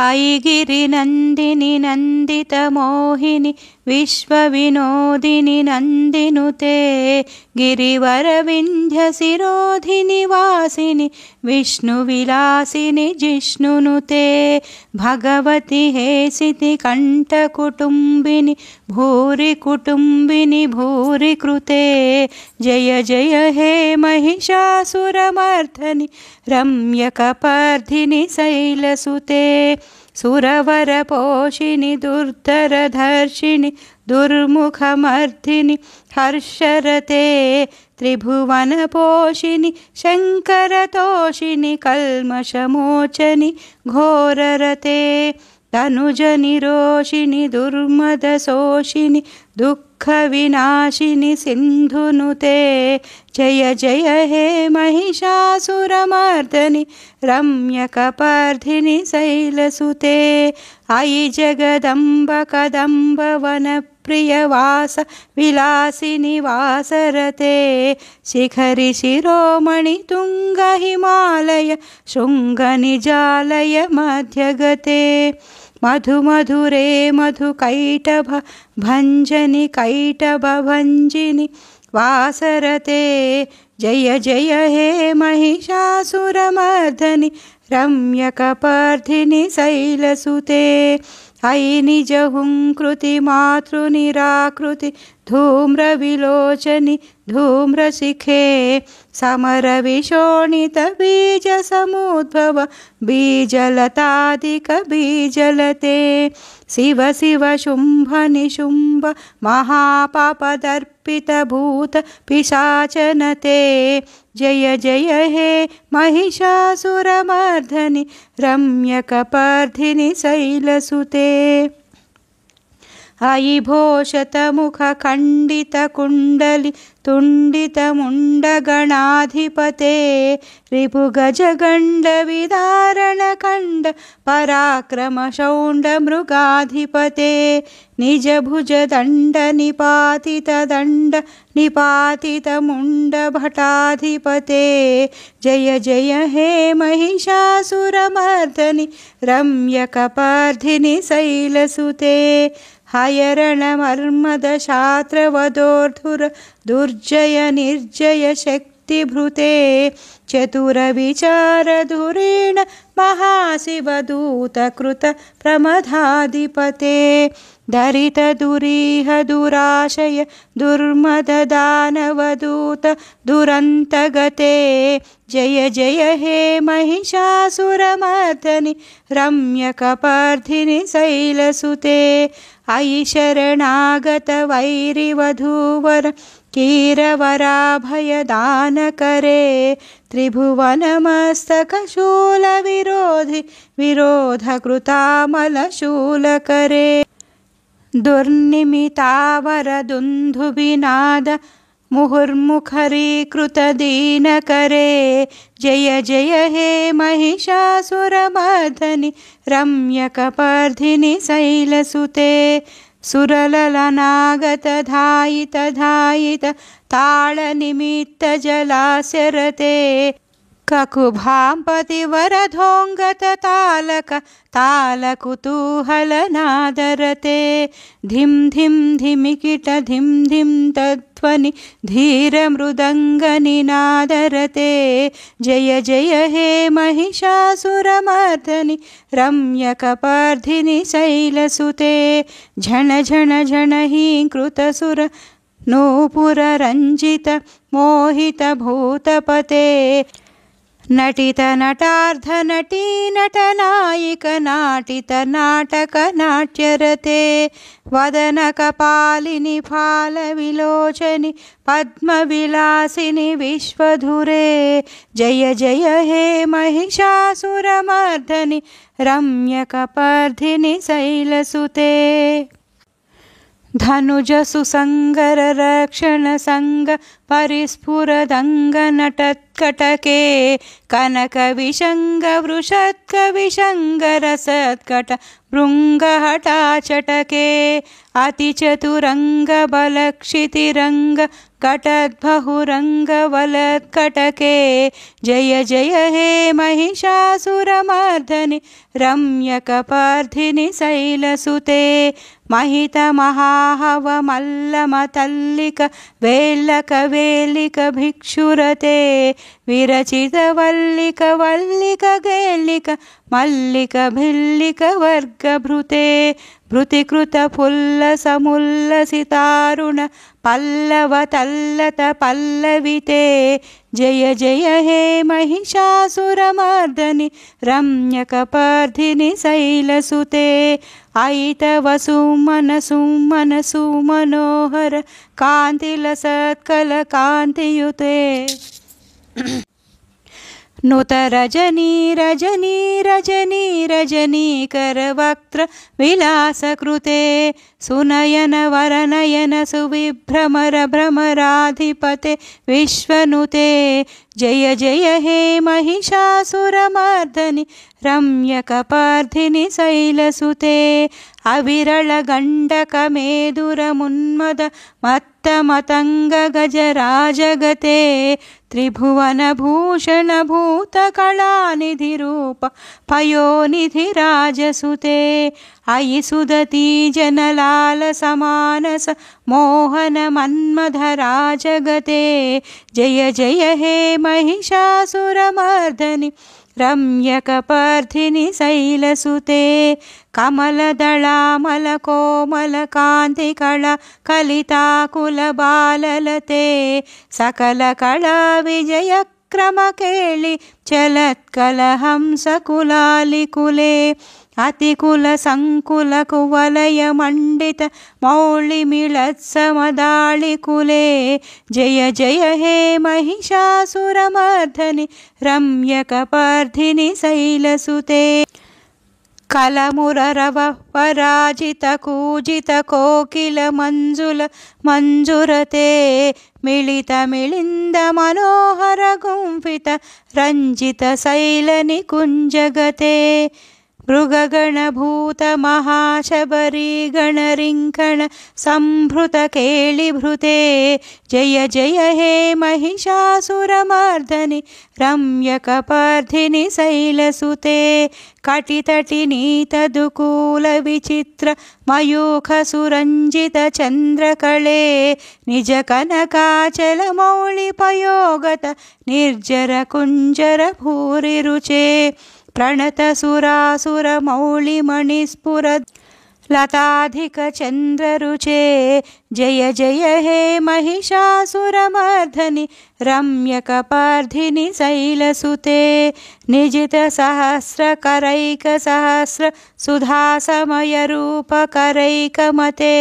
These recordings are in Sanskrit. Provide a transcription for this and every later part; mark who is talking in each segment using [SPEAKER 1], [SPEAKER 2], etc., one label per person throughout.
[SPEAKER 1] अयि गिरिनन्दिनि नन्दितमोहिनि विश्वविनोदिनि नन्दिनुते गिरिवरविन्ध्यशिरोधिनि वासिनि विष्णुविलासिनि जिष्णुनुते भगवति हेसिति कण्ठकुटुम्बिनि भूरि कुटुम्बिनि भूरि कृते जय जय हे महिषासुरमर्दनि रम्यकपर्दिनि शैलसुते सुरवरपोषिणि दुर्धरधर्षिणि दुर्मुखमर्दिनि हर्षरते त्रिभुवनपोषिणि शङ्करतोषिणि कल्मषमोचनि घोररते तनुजनिरोषिणि दुर्मदशोषिणि दुःखविनाशिनि सिन्धुनुते जय जय हे महिषासुरमर्दनि रम्यकपर्दिनि शैलसुते अयि जगदम्ब कदम्बवनप्रियवास विलासिनि वासरते शिखरि शिरोमणि तुङ्ग हिमालय शृङ्गनिजालय मध्यगते मधुमधुरे मधुकैटभ भञ्जनि कैटभभञ्जिनि वासरते जय जय हे महिषासुरमर्दनि रम्यकपर्दिनि शैलसुते अयि निजहुङ्कृति मातृनिराकृति धूम्रविलोचनि धूम्रशिखे समरविशोणितबीजसमुद्भव बीजलतादिकबीजलते शिव शिव शुम्भ निशुम्भ महापापदर्पितभूत पिशाचनते जय जय हे महिषासुरमर्दनि रम्यकपर्दिनि शैलसुते अयि भोषतमुखखण्डितकुण्डलि तुण्डितमुण्डगणाधिपते रिपुगजगण्डविदारणखण्ड पराक्रमशौण्डमृगाधिपते निजभुजदण्ड निपातितदण्ड निपातितमुण्डभटाधिपते जय जय हे महिषासुरमर्दनि रम्यकपर्दिनि शैलसुते हयरणमर्मदशात्रवदोर्धुर दुर्जय निर्जय शक्तिभृते चतुरविचारधुरेण महाशिवदूतकृत प्रमदाधिपते दरितदुरीह दुराशय दुर्मददानवदूत दुरन्तगते जय जय हे महिषासुरमर्दनि रम्यकपर्दिनि शैलसुते अयि शरणागत वैरिवधूवर कीरवराभयदानकरे त्रिभुवनमस्तकशूलविरोधि विरोधकृतामलशूलकरे दुर्निमितावरदुन्दुभिनाद मुहुर्मुखरीकृतदीनकरे जय जय हे महिषासुरमर्दनि रम्यकपर्दिनि शैलसुते सुरललनागतधायित धायित ताळनिमित्तजलास्यरते ककुभाम्पतिवरधोङ्गत तालक तालकुतूहलनादरते धिं धिं धिमिकिट धिं धिं तध्वनि धीरमृदङ्गनिनादरते जय जय हे महिषासुरमर्दनि रम्यकपर्दिनि शैलसुते झण झण झण हीङ्कृतसुर नूपुररञ्जित मोहितभूतपते नटित नटार्ध नटी नटनायिक नाटित नाटक नाट्यरते वदनकपालिनि फालविलोचनि पद्मविलासिनि विश्वधुरे जय जय हे महिषासुरमर्दनि रम्यकपर्दिनि शैलसुते धनुज सुसंगर रक्षण संग परिस्फुरदंग नटत्कटके कनक विशंग वृषत्क विशंग रसत्कट भृंगहटाचटके अतिचतुरंग बलक्षितिरंग कटद्बहुरङ्गवलत्कटके जय जय हे महिषासुरमर्दनि रम्यकपर्धिनि शैलसुते महितमहाहवमल्लमतल्लिक वेल्लक भिक्षुरते विरचितवल्लिक वल्लिक गेल्लिक मल्लिक भिल्लिक वर्गभृते भृतिकृतफुल्लसमुल्लसितारुण पल्लवतल्लत पल्लविते जय जय हे महिषासुरमर्दनि रम्यकपर्धिनि शैलसुते अयितवसुमन सुमन सुमनोहर कान्तिलसत्कलकान्तियुते नुत रजनी रजनी रजनी रजनीकरवक्त्र विलासकृते सुनयन वरनयन सुविभ्रमर भ्रमराधिपते विश्वनुते जय जय हे महिषासुरमर्दनि रम्यकपर्धिनि शैलसुते अविरलगण्डकमेदुरमुन्मद मत्तमतङ्ग गजराजगते त्रिभुवनभूषणभूतकलानिधिरूप पयोनिधिराजसुते अयि सुदती जनलालसमानस मोहन मन्मथराजगते जय जय हे महिषासुरमर्दनि रम्यकपर्धिनि शैलसुते कमलदलामलकोमलकान्तिकला कलिताकुलबाललते सकलकला विजयक्रमकेळि चलत्कलहंसकुलालिकुले अतिकुलसङ्कुलकुवलयमण्डित मौलिमिळत्समदाळिकुले जय जय हे महिषासुरमर्दनि रम्यकपर्धिनि शैलसुते कलमुररव पराजित कूजित कोकिल मंजुल मंजुरते मिलित मिलिंद मनोहर गुंफित रंजित शैल निकुंजगते मृगगणभूत महाशबरी गणरिंकण संभृत केलिभृते जय जय हे महिषासुरमर्दनि रम्यकपर्धिनि शैलसुते कटितटिनीतदुकूल विचित्र मयूख सुरंजित चंद्रकले निज कनकाचल मौलिपयोगत निर्जर कुंजर भूरिरुचे प्रणत सुरासुर मौलिमणिस्फुर लताधिक चंद्ररुचे जय जय हे महिषासुरमर्दनि रम्यकपर्धिनि शैलसुते निजित सहस्र करैक सहस्र सुधासमय रूप करैकमते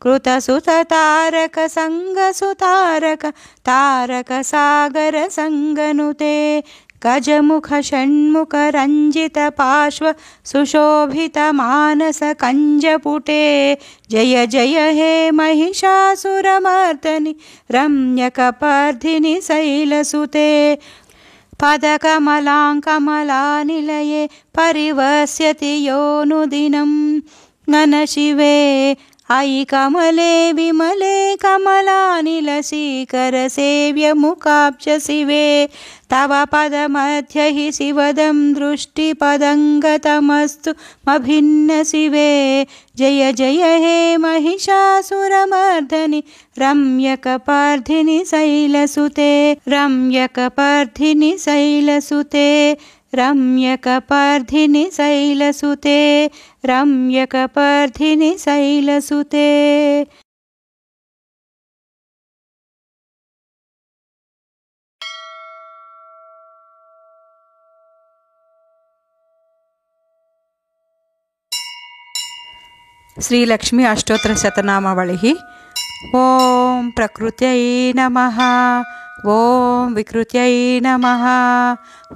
[SPEAKER 1] कृतसुत तारक संग सुतारक तारक सागर संगनुते गजमुख षण्मुख रंजित पार्श्व सुशोभित मानस कंजपुटे जय जय हे महिषासुरमर्दनि रम्यकपर्धिनि शैलसुते पदकमलाङ्कमलानिलये परिवस्यति योऽनुदिनं ननशिवे अयि कमले विमले कमलानिलसीकर सेव्य मुखाब्ज शिवे तव पदमध्य हि शिवदं दृष्टिपदङ्गतमस्तु मभिन्न शिवे जय जय हे महिषासुरमर्दनि रम्यकपर्धिनि शैलसुते रम्यकपर्धिनि शैलसुते रम्यकपर्धिनि शैलसुते रम्यकपर्धिनि शैलसुते। श्रीलक्ष्मी अष्टोत्तर शतनामावलिः। ओं प्रकृत्यै नमः, ओं विकृत्यै नमः,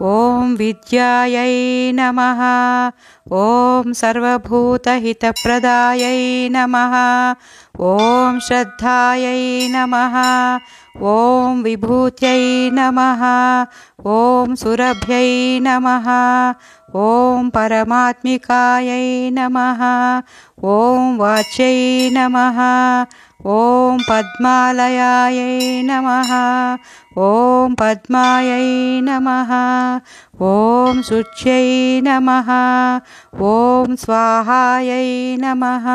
[SPEAKER 1] ओं विद्यायै नमः, ओं सर्वभूतहितप्रदायै नमः, ओं श्रद्धायै नमः, ओं विभूत्यै नमः, ओं सुरभ्यै नमः, ओं परमात्मिकायै नमः, ओं वाच्यै नमः, ॐ पद्मालयायै नमः ॐ पद्मायै नमः ॐ शुच्यै नमः ॐ स्वाहायै नमः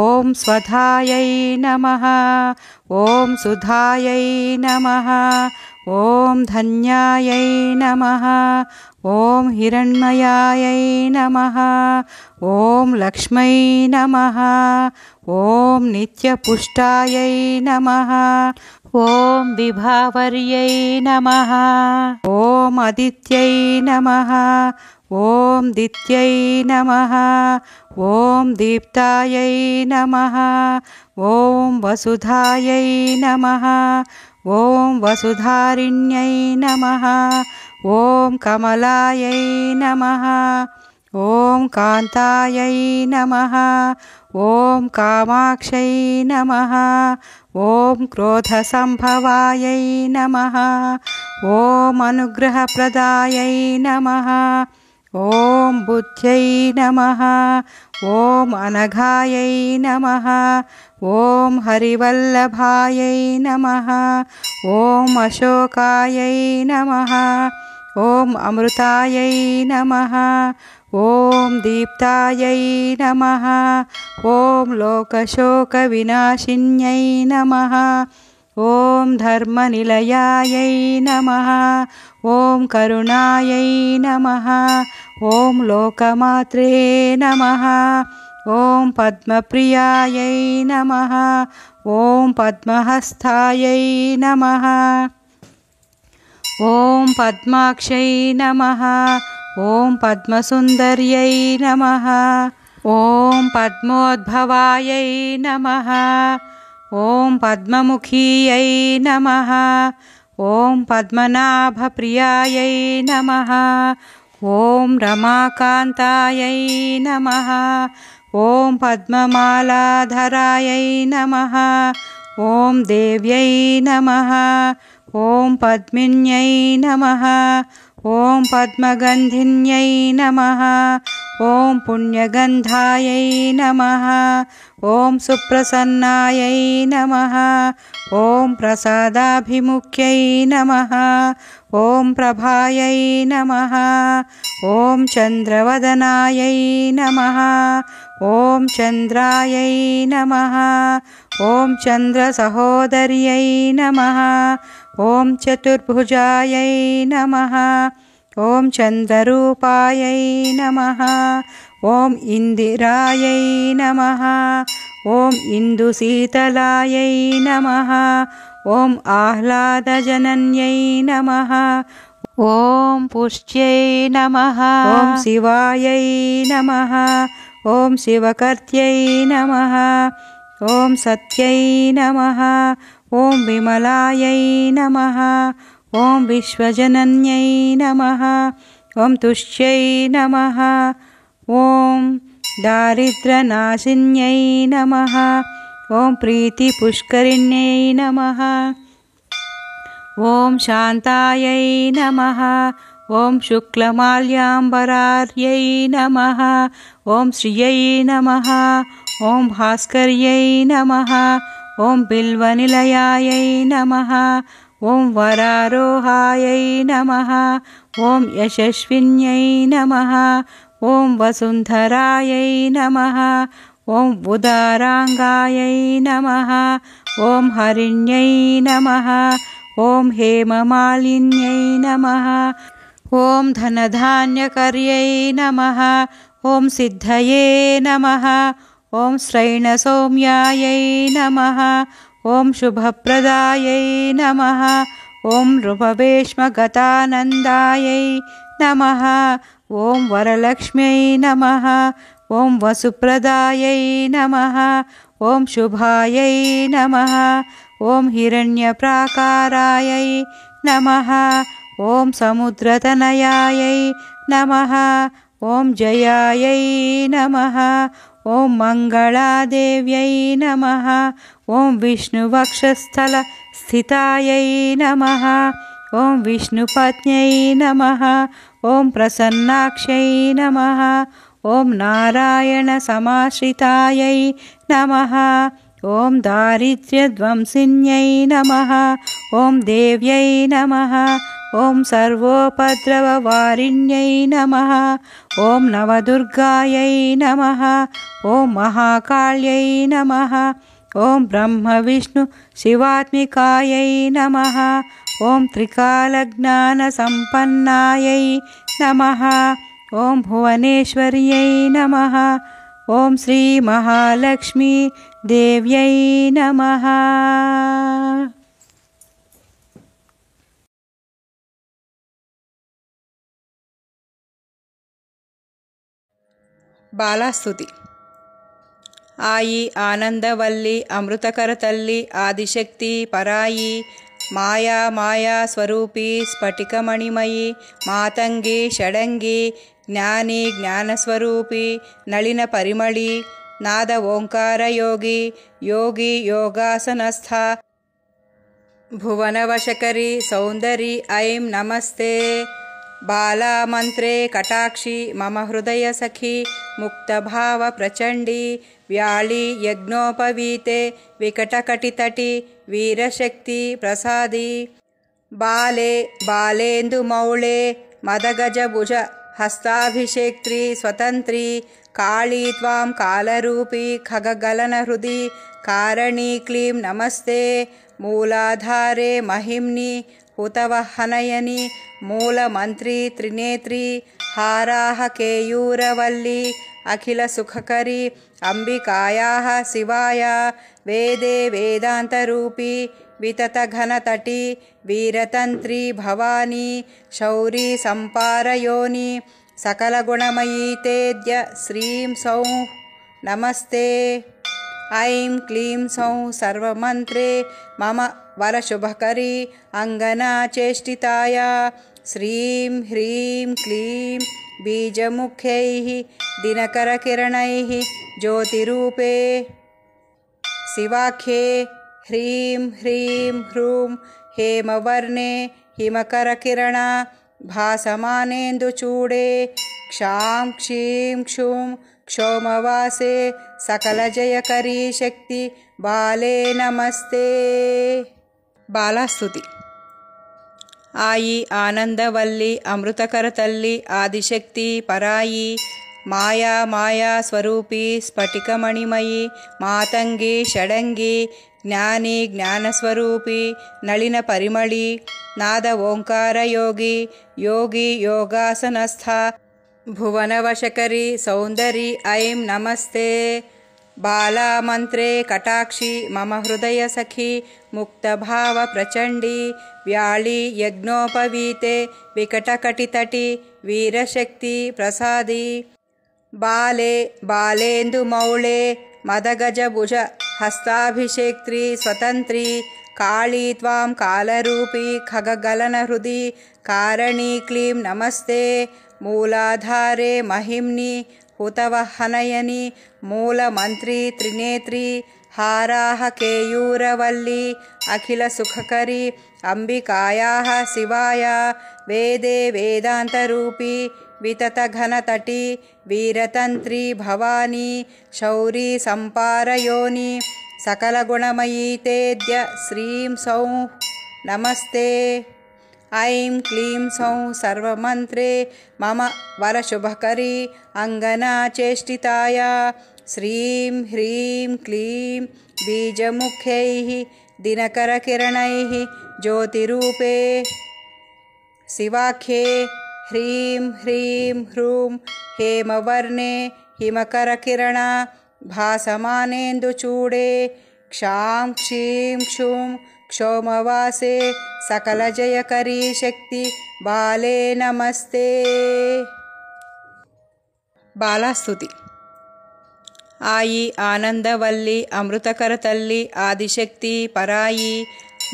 [SPEAKER 1] ॐ स्वधायै नमः ॐ सुधायै नमः ॐ धन्यायै नमः ॐ हिरण्मयायै नमः ॐ लक्ष्मै नमः ॐ नित्यपुष्टायै नमः ॐ विभावर्यै नमः ॐ अदित्यै नमः ॐ दित्यै नमः ॐ दीप्तायै नमः ॐ वसुधायै नमः ॐ वसुधारिण्यै नमः ॐ कमलायै नमः ॐ कान्तायै नमः ॐ कामाक्षै नमः ॐ क्रोधसम्भवायै नमः ॐ अनुग्रहप्रदायै नमः ॐ बुद्ध्यै नमः ॐ अनघायै नमः ॐ हरिवल्लभायै नमः ॐ अशोकायै नमः ॐ अमृतायै नमः ॐ दीप्तायै नमः ॐ लोकशोकविनाशिन्यै नमः ॐ धर्मनिलयायै नमः ॐ करुणायै नमः ॐ लोकमात्रे नमः ॐ पद्मप्रियायै नमः ॐ पद्महस्तायै नमः ॐ पद्माक्षै नमः ॐ पद्मसुन्दर्यै नमः ॐ पद्मोद्भवायै नमः ॐ पद्ममुखीयै नमः ॐ पद्मनाभप्रियायै नमः ॐ रमाकान्तायै नमः ॐ पद्ममालाधरायै नमः ॐ देव्यै नमः ॐ पद्मिन्यै नमः ॐ पद्मगन्धिन्यै नमः ॐ पुण्यगन्धायै नमः ॐ सुप्रसन्नायै नमः ॐ प्रसादाभिमुख्यै नमः ॐ प्रभायै नमः ॐ चन्द्रवदनायै नमः ॐ चन्द्रायै नमः ॐ चन्द्रसहोदर्यै नमः ॐ चतुर्भुजायै नमः ॐ चन्द्ररूपायै नमः ॐ इन्दिरायै नमः ॐ इन्दुशीतलायै नमः ॐ आह्लादजनन्यै नमः ॐ पुष्ट्यै नमः ॐ शिवायै नमः ॐ शिवकर्त्यै नमः ॐ सत्यै नमः ॐ विमलायै नमः ॐ विश्वजनन्यै नमः ॐ तुष्यै नमः ॐ दारिद्र्यनाशिन्यै नमः ॐ प्रीतिपुष्करिण्यै नमः ॐ शान्तायै नमः ॐ शुक्लमाल्याम्बरार्यै नमः ॐ श्रियै नमः ॐ भास्कर्यै नमः ॐ बिल्वनिलयायै नमः ॐ वरारोहायै नमः ॐ यशस्विन्यै नमः ॐ वसुन्धरायै नमः ॐ उदाराङ्गायै नमः ॐ हरिण्यै नमः ॐ हेममालिन्यै नमः ॐ धनधान्यकर्यै नमः ॐ सिद्धये नमः ॐ श्रैणसौम्यायै नमः ॐ शुभप्रदायै नमः ॐ नृपवेश्मगतानन्दायै नमः ॐ वरलक्ष्म्यै नमः ॐ वसुप्रदायै नमः ॐ शुभायै नमः ॐ हिरण्यप्राकारायै नमः ॐ समुद्रतनयायै नमः ॐ जयायै नमः ॐ मङ्गलादेव्यै नमः ॐ विष्णुवक्षस्थलस्थितायै नमः ॐ विष्णुपत्न्यै नमः ॐ प्रसन्नाक्ष्यै नमः ॐ नारायणसमाश्रितायै नमः ॐ दारिद्र्यध्वंसिन्यै नमः। ॐ देव्यै नमः। ॐ सर्वोपद्रववारिण्यै नमः। ॐ नवदुर्गायै नमः। ॐ महाकाल्यै नमः। ॐ ब्रह्मविष्णुशिवात्मिकायै नमः। ॐ त्रिकालज्ञानसम्पन्नायै नमः। ॐ भुवनेश्वर्यै नमः। ॐ श्रीमहालक्ष्मी देव्यै नमः।
[SPEAKER 2] బాలాస్తుతి. ఆయి ఆనందవల్లి అమృతకరతల్లి ఆదిశక్తి పరాయి మాయా మాయా స్వరూపి స్ఫటికమణిమయి మాతంగి షడంగి జ్ఞాని జ్ఞానస్వరూపి నళిన పరిమళి నాద ఓంకార యోగి యోగి యోగాసనస్థ భువనవశకరి సౌందరి ఐం నమస్తే. బాలా మంత్రే కటాక్షి మమ హృదయ సఖి ముక్తభావ ప్రచండి వ్యాళి యజ్ఞోపవీతే వికటకటితటి వీరశక్తి ప్రసాది బాలే బాలేందుమౌళే మదగజభుజ హస్తాభిషేక్త్రి స్వతంత్రి కాళీ త్వాం కాలరూపి ఖగగలన హృది కారణీ క్లీం నమస్తే. మూలాధారే మహిమ్ని హుతవహనయని మూలమంత్రి త్రినేత్రి హారాహ కేయూరవల్లి అఖిల సుఖకరి అంబికాయాః శివాయ వేదే వేదాంతరూపి వితతఘనతటి వీరతంత్రి భవాని శౌరీ సంపారయోని సకలగుణమయీ తేద్య శ్రీం సౌం నమస్తే. ఐం క్లీం సౌం సర్వమంత్రే మమ వరశుభకరి అంగనాచేష్టితాయ శ్రీం హ్రీం క్లీం బీజముఖ్యైః దినకరకిరణైః జ్యోతిరూపే శివాఖ్యే హ్రీం హ్రీం హ్రూం హేమవర్ణే హిమకరకిరణ భాసమానేందుచూడే క్షాం క్షీం క్షూం క్షోమవాసే సకలజయకరీ శక్తి బాలే నమస్తే. బాలాస్తుతి. ఆయి ఆనందవల్లి అమృతకరతల్లి ఆదిశక్తి పరాయి మాయా మాయా స్వరూపి స్ఫటికమణిమయి మాతంగి షడంగి జ్ఞాని జ్ఞానస్వరూపి నళిన పరిమళి నాద ఓంకార యోగి యోగి యోగాసనస్థ భువనవశకరి సౌందరి ఐం నమస్తే. బాలా మంత్రే కటాక్షి మమ హృదయ సఖి ముక్తభావ ప్రచండి వ్యాళి యజ్ఞోపవీతే వికటకటితటి వీరశక్తి ప్రసాది బాలే బాలేందుమౌళే మదగజభుజ హస్తాభిషేక్త్రి స్వతంత్రి కాళీ త్వాం కాలరూపి ఖగగలన హృది కారణీ క్లీం నమస్తే. మూలాధారే మహిమ్ని హుతవహనయని మూలమంత్రి త్రినేత్రి హారాహ కేయూరవల్లి అఖిల సుఖకరి అంబికాయాః శివాయ వేదే వేదాంతరూపి వితతఘనతటి వీరతంత్రి భవాని శౌరీ సంపారయోని సకలగుణమయీ తేద్య శ్రీం సౌం నమస్తే. ఐం క్లీం సౌం సర్వమంత్రే మమ వరశుభకరి అంగనాచేష్టితాయ శ్రీం హ్రీం క్లీం బీజముఖ్యైః దినకరకిరణైః జ్యోతిరూపే శివాఖ్యే హ్రీం హ్రీం హ్రూం హేమవర్ణే హిమకరకిరణ భాసమానేందుచూడే క్షాం క్షీం క్షూం క్షోమవాసే సకలజయకరీ శక్తి బాలే నమస్తే. బాలాస్తుతి. ఆయి ఆనందవల్లి అమృతకరతల్లి ఆదిశక్తి పరాయి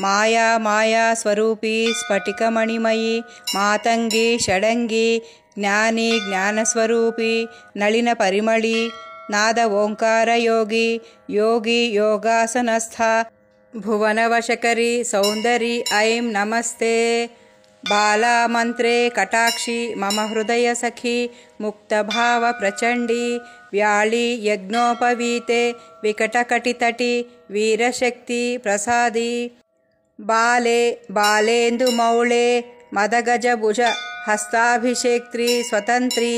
[SPEAKER 2] మాయా మాయా స్వరూపి స్ఫటికమణిమయి మాతంగి షడంగి జ్ఞాని జ్ఞానస్వరూపి నళిన పరిమళి నాద ఓంకార యోగి యోగి యోగాసనస్థ భువనవశకరి సౌందరి ఐం నమస్తే. బాలా మంత్రే కటాక్షి మమ హృదయ సఖి ముక్తభావ ప్రచండి व्याळी यज्ञोपवीते विकटकटितटी वीरशक्ति प्रसादी बाले बालेन्दुमौळे मदगजभुज हस्ताभिषेक्त्री स्वतन्त्री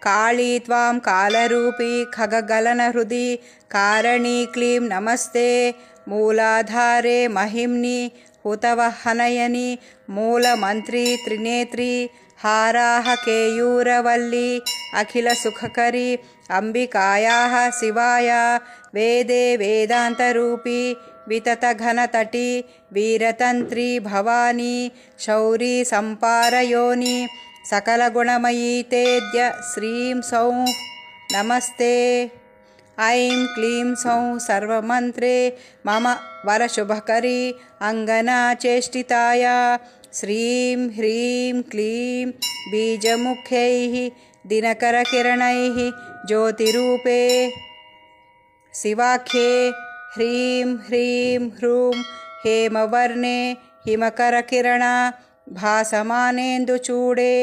[SPEAKER 2] काली त्वां कालरूपी खगगलनहृदि कारणि क्लीं नमस्ते मूलाधारे महिम्नि हुतवहनयनि मूलमन्त्री त्रिनेत्री हाराः केयूरवल्ली अखिलसुखकरी अंबिकायाः शिवाय वेदे वेदान्तरूपी विततघनतटी वीरतन्त्री भवानी शौरी सम्पारयोनि सकलगुणमयी तेद्य श्रीं सौं नमस्ते ऐं क्लीं सौं सर्वमन्त्रे मम वरशुभकरी अङ्गनाचेष्टिताय श्रीं ह्रीं क्लीं बीजमुख्यैः दिनकरकिरणैः ज्योतिरूपे शिवाख्ये ह्रीं ह्रीं ह्रूं हेमवर्णे हिमकरकिरणा भासमानेन्दुचूडे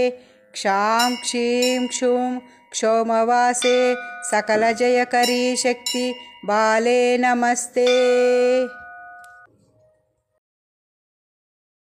[SPEAKER 2] क्षां क्षीं क्षूं क्षोमवासे सकलजयकरी शक्ति बाले नमस्ते।